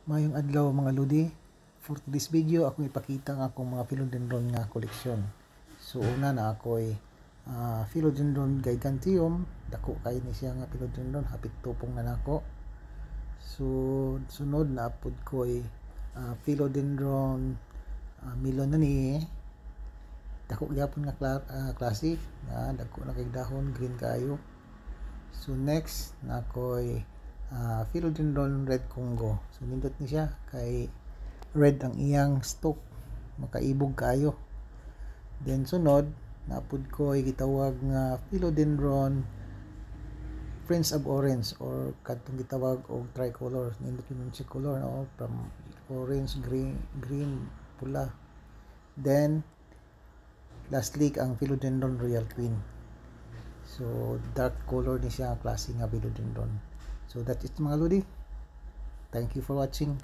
Mayong adlaw mga ludi. For this video ako ipakita ang akong mga philodendron nga koleksyon. So una na ako'y philodendron giganteum, dako kay ni siya nga philodendron, hapit tupong na nako. So sunod na apud ko'y philodendron milonani, dako gyapon nga klase, dako na kay dahon, green kayo. So next na ako'y philodendron red Congo. So nindot ni siya kay red ang iyang stalk, makaibog kayo. Then sunod napud ko ay gitawag nga philodendron Prince of Orange or kadtong gitawag og tricolor. Nindot yun si color, no? From orange, green, pula. Then lastly ang philodendron Royal Queen. So dark color ni siya, klase nga philodendron. So that is mga lodi. Thank you for watching.